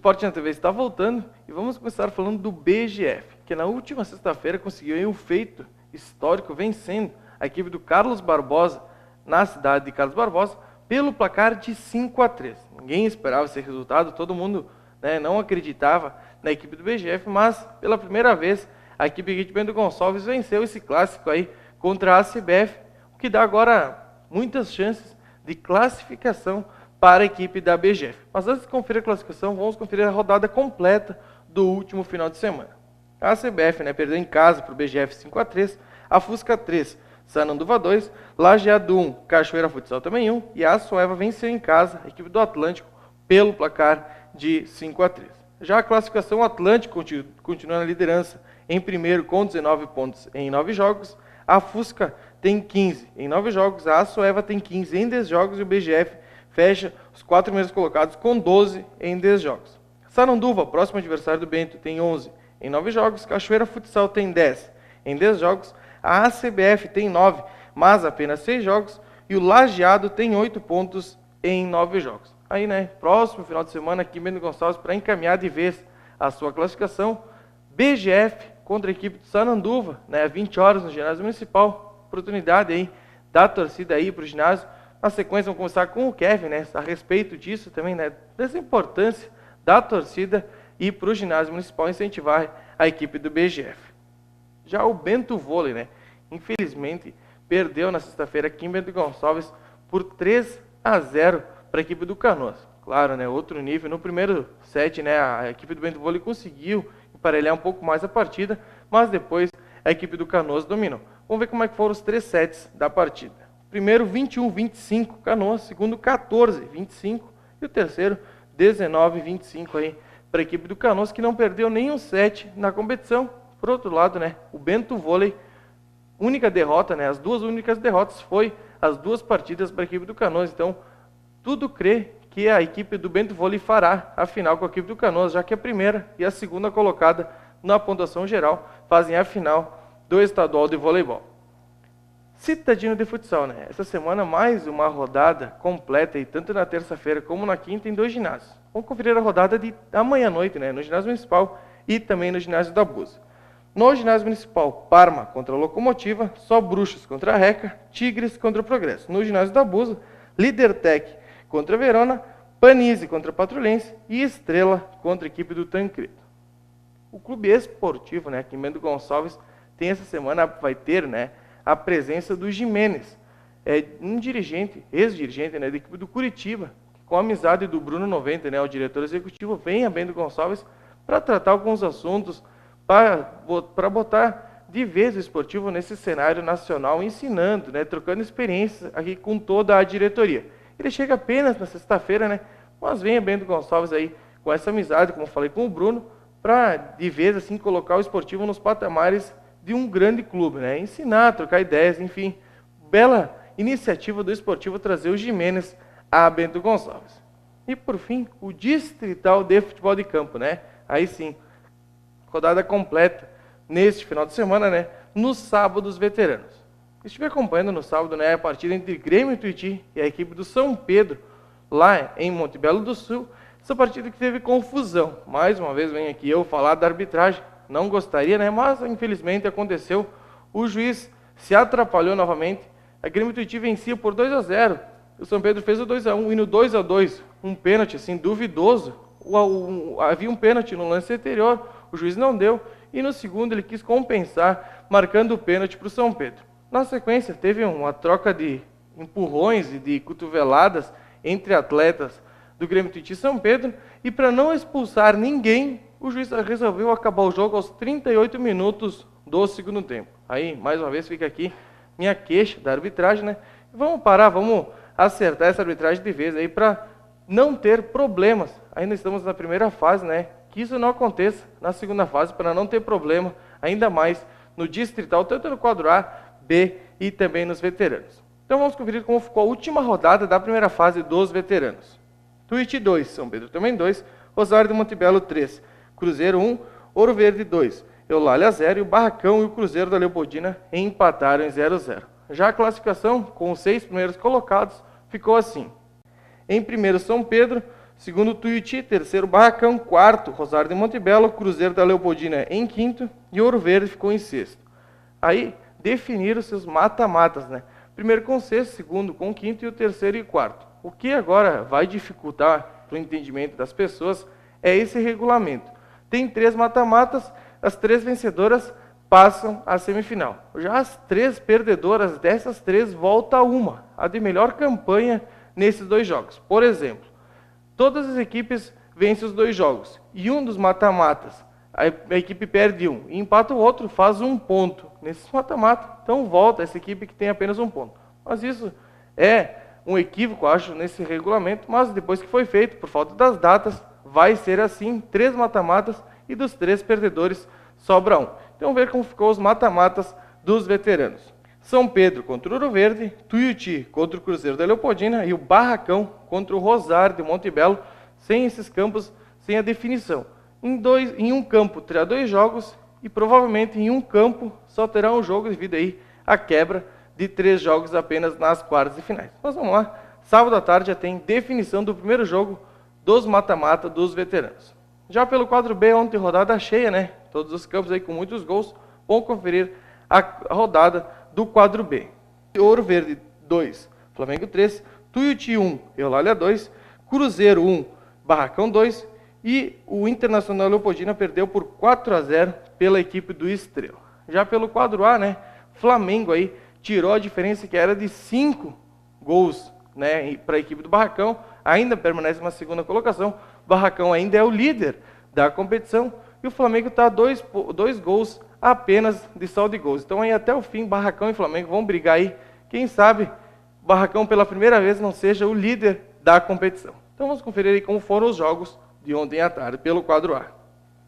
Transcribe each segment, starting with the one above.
Esporte na TV está voltando e vamos começar falando do BGF, que na última sexta-feira conseguiu aí um feito histórico vencendo a equipe do Carlos Barbosa na cidade de Carlos Barbosa pelo placar de 5-3. Ninguém esperava esse resultado, todo mundo não acreditava na equipe do BGF, mas pela primeira vez a equipe de Bento Gonçalves venceu esse clássico aí contra a CBF, o que dá agora muitas chances de classificação para a equipe da BGF. Mas antes de conferir a classificação, vamos conferir a rodada completa do último final de semana. A CBF perdeu em casa para o BGF 5-3, a Fusca 3, Sananduva 2, Lajeado 1, Cachoeira Futsal também 1, e a Açoeva venceu em casa a equipe do Atlântico pelo placar de 5-3. Já a classificação, o Atlântico continua na liderança em primeiro com 19 pontos em 9 jogos, a Fusca tem 15 em 9 jogos, a Açoeva tem 15 em 10 jogos e o BGF fecha os 4 primeiros colocados com 12 em 10 jogos. Sananduva, próximo adversário do Bento, tem 11 em 9 jogos, Cachoeira Futsal tem 10 em 10 jogos, a ACBF tem 9, mas apenas 6 jogos, e o Lajeado tem 8 pontos em 9 jogos. Aí, próximo final de semana aqui em Bento Gonçalves, para encaminhar de vez a sua classificação, BGF contra a equipe de Sananduva, às 20 horas no ginásio municipal, oportunidade aí da torcida aí para o ginásio. Na sequência, vamos começar com o Kevin, a respeito disso também, dessa importância da torcida ir para o ginásio municipal incentivar a equipe do BGF. Já o Bento Vôlei, infelizmente, perdeu na sexta-feira aqui em Bento Gonçalves por 3-0 para a equipe do Canoas. Claro, outro nível. No primeiro set, a equipe do Bento Vôlei conseguiu emparelhar um pouco mais a partida, mas depois a equipe do Canoas dominou. Vamos ver como é que foram os 3 sets da partida. Primeiro, 21-25, Canoas. Segundo, 14-25. E o terceiro, 19-25 aí para a equipe do Canoas, que não perdeu nenhum set na competição. Por outro lado, o Bento Vôlei, única derrota, as duas únicas derrotas foi as duas partidas para a equipe do Canoas. Então, tudo crê que a equipe do Bento Vôlei fará a final com a equipe do Canoas, já que a primeira e a segunda colocada na pontuação geral fazem a final do estadual de voleibol. Citadino de futsal, Essa semana mais uma rodada completa, e tanto na terça-feira como na quinta em 2 ginásios. Vamos conferir a rodada de amanhã à noite, no ginásio municipal e também no ginásio da Busa. No ginásio municipal, Parma contra a Locomotiva, Só Bruxos contra a Reca, Tigres contra o Progresso. No ginásio da Busa, Lidertec contra a Verona, Panise contra a Patrulhense e Estrela contra a equipe do Tancredo. O clube esportivo, aqui em Bento Gonçalves, tem essa semana, vai ter, a presença do Jimenez, um dirigente, ex-dirigente, da equipe do Curitiba, que com a amizade do Bruno 90, o diretor executivo, vem a Bento Gonçalves para tratar alguns assuntos, para botar de vez o esportivo nesse cenário nacional, ensinando, trocando experiências aqui com toda a diretoria. Ele chega apenas na sexta-feira, mas vem a Bento Gonçalves aí com essa amizade, como eu falei com o Bruno, para de vez assim colocar o esportivo nos patamares de um grande clube, ensinar, trocar ideias, enfim, bela iniciativa do esportivo trazer o Jimenez a Bento Gonçalves. E por fim, o Distrital de Futebol de Campo, Aí sim, rodada completa neste final de semana, no sábado dos veteranos. Estive acompanhando no sábado, a partida entre Grêmio Tuiuti e a equipe do São Pedro, lá em Monte Belo do Sul. Essa partida que teve confusão. Mais uma vez venho aqui eu falar da arbitragem. Não gostaria, mas infelizmente aconteceu. O juiz se atrapalhou novamente. A Grêmio Tuiuti vencia por 2-0. O São Pedro fez o 2-1 e no 2-2, um pênalti assim duvidoso. Havia um pênalti no lance anterior, o juiz não deu, e no segundo ele quis compensar, marcando o pênalti para o São Pedro. Na sequência, teve uma troca de empurrões e de cotoveladas entre atletas do Grêmio Tuiuti e São Pedro, e para não expulsar ninguém, o juiz resolveu acabar o jogo aos 38 minutos do segundo tempo. Aí, mais uma vez, fica aqui minha queixa da arbitragem, Vamos parar, vamos acertar essa arbitragem de vez aí para não ter problemas. Ainda estamos na primeira fase, Que isso não aconteça na segunda fase, para não ter problema, ainda mais no distrital, tanto no quadro A, B e também nos veteranos. Então vamos conferir como ficou a última rodada da primeira fase dos veteranos. Tuiuti 2, São Pedro também 2, Rosário de Monte Belo 3, Cruzeiro 1, Ouro Verde 2, Eulália 0 e o Barracão e o Cruzeiro da Leopoldina empataram em 0-0. Já a classificação, com os 6 primeiros colocados, ficou assim. Em primeiro, São Pedro, Segundo, Tuiuti. Terceiro, Barracão. Quarto, Rosário de Montebello. Cruzeiro da Leopoldina em quinto. E Ouro Verde ficou em sexto. Aí, definiram seus mata-matas, né? Primeiro com sexto, segundo com quinto e o terceiro e quarto. O que agora vai dificultar para o entendimento das pessoas é esse regulamento. Tem 3 mata-matas, as 3 vencedoras passam à semifinal. Já as 3 perdedoras dessas 3 volta uma, a de melhor campanha nesses 2 jogos. Por exemplo, todas as equipes vencem os 2 jogos e um dos mata-matas, a equipe perde um e empata o outro, faz 1 ponto nesses mata-mata. Então volta essa equipe que tem apenas 1 ponto. Mas isso é um equívoco, acho, nesse regulamento, mas depois que foi feito, por falta das datas, vai ser assim, 3 mata-matas e dos 3 perdedores sobra 1. Então vamos ver como ficou os mata-matas dos veteranos. São Pedro contra o Ouro Verde, Tuiuti contra o Cruzeiro da Leopoldina e o Barracão contra o Rosário de Montebello, sem esses campos, sem a definição. Em um campo terá 2 jogos e provavelmente em um campo só terá um jogo devido aí à quebra de 3 jogos apenas nas quartas de finais. Mas vamos lá, sábado à tarde já tem definição do primeiro jogo dos mata-mata dos veteranos. Já pelo quadro B, ontem rodada cheia, né? Todos os campos aí com muitos gols. Vamos conferir a rodada do quadro B. Ouro Verde 2, Flamengo 3, Tuiuti 1, Eulália 2, Cruzeiro 1, Barracão 2 e o Internacional Leopoldina perdeu por 4-0 pela equipe do Estrela. Já pelo quadro A, né? Flamengo aí tirou a diferença que era de 5 gols, né, para a equipe do Barracão, ainda permanece na segunda colocação. O Barracão ainda é o líder da competição e o Flamengo está a 2 gols apenas de saldo de gols. Então aí até o fim, Barracão e Flamengo vão brigar aí. Quem sabe Barracão pela primeira vez não seja o líder da competição. Então vamos conferir aí como foram os jogos de ontem à tarde pelo quadro A.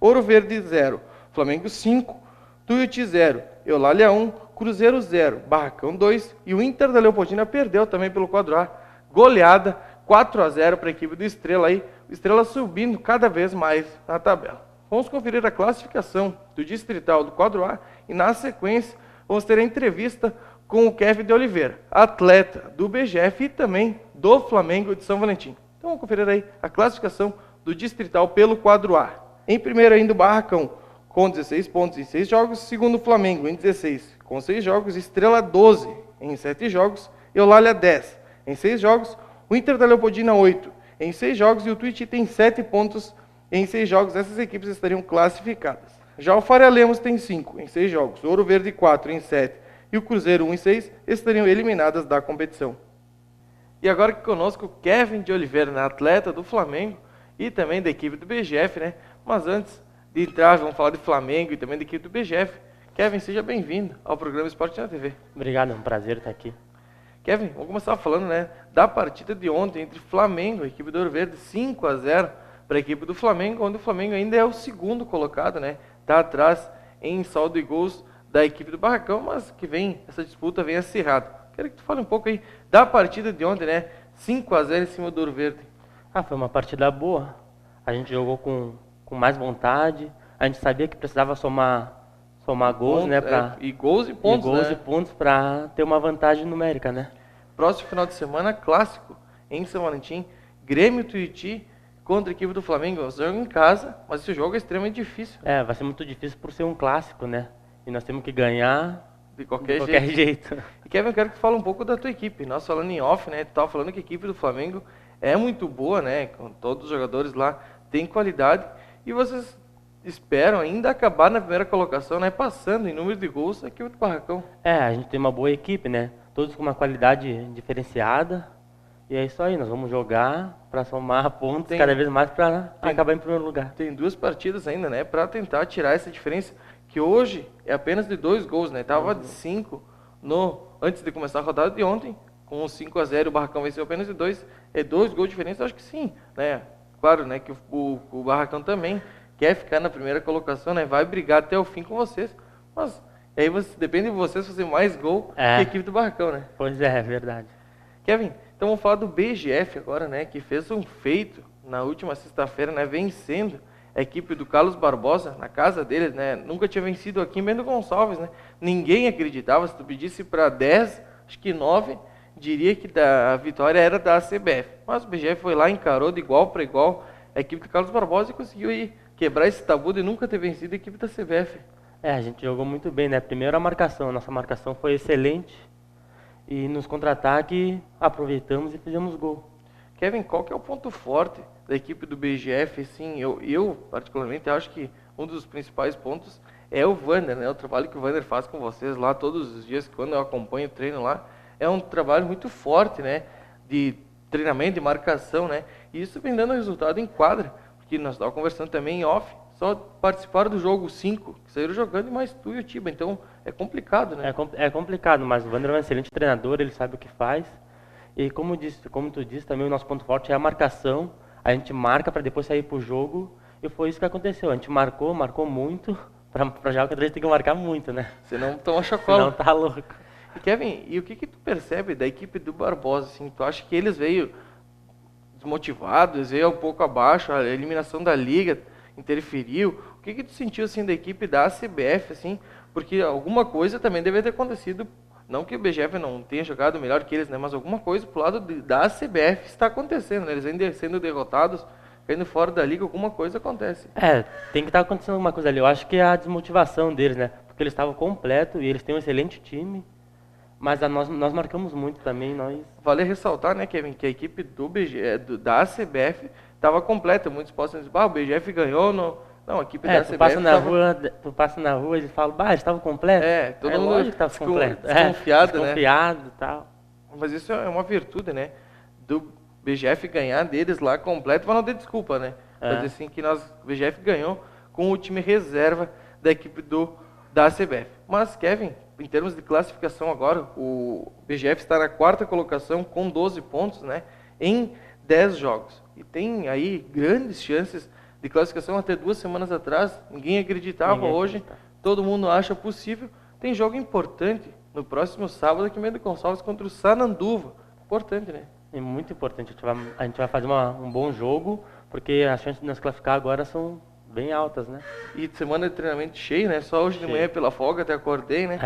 Ouro Verde 0, Flamengo 5, Tuiuti 0, Eulália 1, Cruzeiro 0, Barracão 2 e o Inter da Leopoldina perdeu também pelo quadro A. Goleada 4-0 para a equipe do Estrela aí, o Estrela subindo cada vez mais na tabela. Vamos conferir a classificação do Distrital do quadro A e na sequência vamos ter a entrevista com o Kevin de Oliveira, atleta do BGF e também do Flamengo de São Valentim. Então vamos conferir aí a classificação do Distrital pelo quadro A. Em primeiro ainda o Barracão com 16 pontos em 6 jogos, segundo o Flamengo em 16 com 6 jogos, Estrela 12 em 7 jogos, Eulália 10 em 6 jogos, o Inter da Leopoldina 8 em 6 jogos e o Tuiuti tem 7 pontos em 6 jogos. Essas equipes estariam classificadas. Já o Faria Lemos tem 5 em 6 jogos, o Ouro Verde 4 em 7 e o Cruzeiro 1 em 6 estariam eliminadas da competição. E agora que conosco o Kevin de Oliveira, né, atleta do Flamengo e também da equipe do BGF, né? Mas antes de entrar, vamos falar de Flamengo e também da equipe do BGF. Kevin, seja bem-vindo ao programa Esporte na TV. Obrigado, é um prazer estar aqui. Kevin, vamos começar falando, né, da partida de ontem entre Flamengo e a equipe do Ouro Verde, 5-0 para a equipe do Flamengo, onde o Flamengo ainda é o segundo colocado, né? Está atrás em saldo de gols da equipe do Barracão, mas que essa disputa vem acirrada. Quero que tu fale um pouco aí da partida de ontem, né? 5-0 em cima do Ouro Verde. Foi uma partida boa. A gente jogou com mais vontade. A gente sabia que precisava somar gols, né? E gols e pontos, e pontos para ter uma vantagem numérica, né? Próximo final de semana, clássico em São Valentim, Grêmio Tuiuti contra a equipe do Flamengo. Nós jogamos em casa, mas esse jogo é extremamente difícil. Vai ser muito difícil por ser um clássico, né? E nós temos que ganhar de qualquer jeito. E Kevin, eu quero que tu fale um pouco da tua equipe. Nós falando em off, né? Tu estava falando que a equipe do Flamengo é muito boa, né? Com todos os jogadores lá, tem qualidade. E vocês esperam ainda acabar na primeira colocação, né? Passando em número de gols a equipe do Barracão. A gente tem uma boa equipe, né? Todos com uma qualidade diferenciada. E é isso aí, nós vamos jogar para somar pontos cada vez mais para acabar em primeiro lugar. Tem 2 partidas ainda, né? Para tentar tirar essa diferença, que hoje é apenas de 2 gols, né? Tava de 5 antes de começar a rodada de ontem, com 5-0 o Barracão venceu apenas de 2. É 2 gols de diferença, acho que sim, né? Claro, né? Que o Barracão também quer ficar na primeira colocação, né? Vai brigar até o fim com vocês, mas aí depende de vocês fazer mais gol que a equipe do Barracão, né? Pois é verdade. Kevin, então vamos falar do BGF agora, né? Que fez um feito na última sexta-feira, né? Vencendo a equipe do Carlos Barbosa na casa deles, né? Nunca tinha vencido aqui em Bento Gonçalves, né? Ninguém acreditava. Se tu pedisse para 10, acho que 9, diria que a vitória era da CBF. Mas o BGF foi lá, encarou de igual para igual a equipe do Carlos Barbosa e conseguiu aí quebrar esse tabu de nunca ter vencido a equipe da CBF. A gente jogou muito bem, né? Primeiro a marcação, nossa marcação foi excelente. E nos contra-ataque aproveitamos e fizemos gol. Kevin, qual que é o ponto forte da equipe do BGF? Assim, eu particularmente acho que um dos principais pontos é o Vander, né? O trabalho que o Vander faz com vocês lá todos os dias, quando eu acompanho o treino lá, é um trabalho muito forte, né? De treinamento, de marcação, né? E isso vem dando resultado em quadra, porque nós estávamos conversando também em off, só participaram do jogo 5, que saíram jogando, e mais tu e o Tiba, então é complicado, né? É complicado, mas o Vander é um excelente treinador, ele sabe o que faz. E como tu disse, também o nosso ponto forte é a marcação. A gente marca para depois sair pro jogo, e foi isso que aconteceu. A gente marcou muito, para jogar contra a gente tem que marcar muito, né? Senão toma chocola. Senão tá louco. E Kevin, e o que tu percebe da equipe do Barbosa, assim? Tu acha que eles veio desmotivados, veio um pouco abaixo, a eliminação da liga interferiu? O que tu sentiu, assim, da equipe da CBF, assim? Porque alguma coisa também deve ter acontecido, não que o BGF não tenha jogado melhor que eles, né? Mas alguma coisa pro lado da CBF está acontecendo, né? Eles ainda sendo derrotados, caindo fora da liga, alguma coisa acontece. Tem que estar acontecendo alguma coisa ali. Eu acho que é a desmotivação deles, né? Porque eles estavam completos e eles têm um excelente time. Mas nós marcamos muito também, Vale ressaltar, né, Kevin, que a equipe da CBF estava completa. Muitos possam dizer, o BGF ganhou, não, a equipe da CBF tu passa na rua e fala, eles estavam completos. Todo mundo estava completo. Desconfiado, né? Desconfiado e tal. Mas isso é uma virtude, né, do BGF ganhar deles lá completo, para não ter desculpa, né? Pra dizer assim que o BGF ganhou com o time reserva da equipe da CBF. Mas, Kevin, em termos de classificação agora, o BGF está na 4ª colocação com 12 pontos, né, em 10 jogos. E tem aí grandes chances de classificação. Até 2 semanas atrás, ninguém acreditava. Hoje, todo mundo acha possível. Tem jogo importante no próximo sábado aqui em Bento Gonçalves contra o Sananduva. Importante, né? É muito importante. A gente vai fazer um bom jogo, porque as chances de nos classificar agora são bem altas, né? E semana de treinamento cheio, né? Só hoje de manhã pela folga até acordei, né?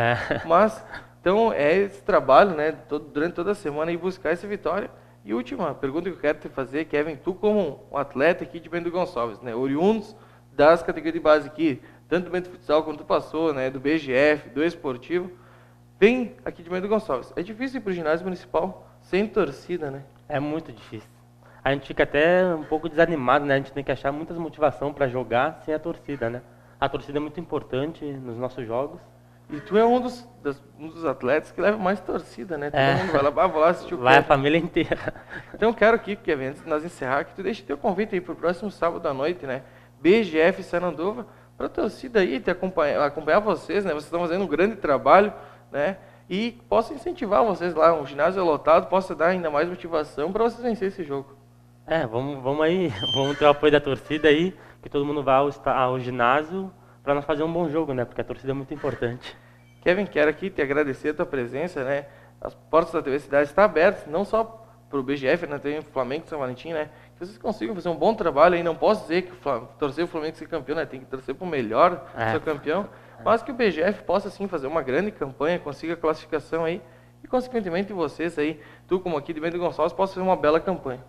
Mas, então, é esse trabalho, né? Durante toda a semana, ir buscar essa vitória. E última pergunta que eu quero te fazer, Kevin, tu como um atleta aqui de Bento Gonçalves, né? Oriundos das categorias de base aqui, tanto do Bento Futsal quanto tu passou, né? Do BGF, do Esportivo, vem aqui de Bento Gonçalves. É difícil ir pro ginásio municipal sem torcida, né? É muito difícil. A gente fica até um pouco desanimado, né? A gente tem que achar muitas motivação para jogar sem a torcida, né? A torcida é muito importante nos nossos jogos. E tu é um dos atletas que leva mais torcida, né? Todo mundo vai lá, vou lá assistir o Vai a família inteira. Então eu quero aqui, Kevin, antes de nós encerrar, que tu deixe teu convite aí pro próximo sábado à noite, né? BGF Sananduva, para a torcida aí te acompanhar vocês, né? Vocês estão fazendo um grande trabalho, né? E possa incentivar vocês lá, um ginásio lotado, possa dar ainda mais motivação para vocês vencer esse jogo. Vamos aí, vamos ter o apoio da torcida aí, que todo mundo vá ao ginásio para nós fazer um bom jogo, né? Porque a torcida é muito importante. Kevin, quero aqui te agradecer a tua presença, né? As portas da TV Cidade estão abertas, não só para o BGF, né? Tem o Flamengo e São Valentim, né? Que vocês consigam fazer um bom trabalho aí. Não posso dizer que torcer o Flamengo ser campeão, né? Tem que torcer para o melhor ser campeão. Mas que o BGF possa, sim, fazer uma grande campanha, consiga a classificação aí. E, consequentemente, vocês aí, tu como aqui de Bento Gonçalves, possa fazer uma bela campanha.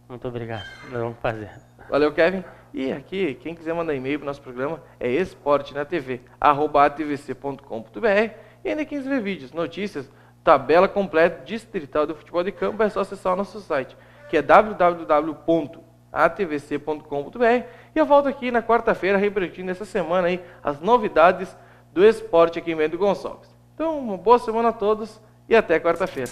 Muito obrigado. Nós vamos fazer. Valeu, Kevin. E aqui, quem quiser mandar e-mail para o nosso programa é esportenatv@atvc.com.br. E ainda quem quiser ver vídeos, notícias, tabela completa distrital do futebol de campo, é só acessar o nosso site, que é www.atvc.com.br. E eu volto aqui na quarta-feira, repetindo essa semana aí as novidades do esporte aqui em Bento Gonçalves. Então, uma boa semana a todos e até quarta-feira.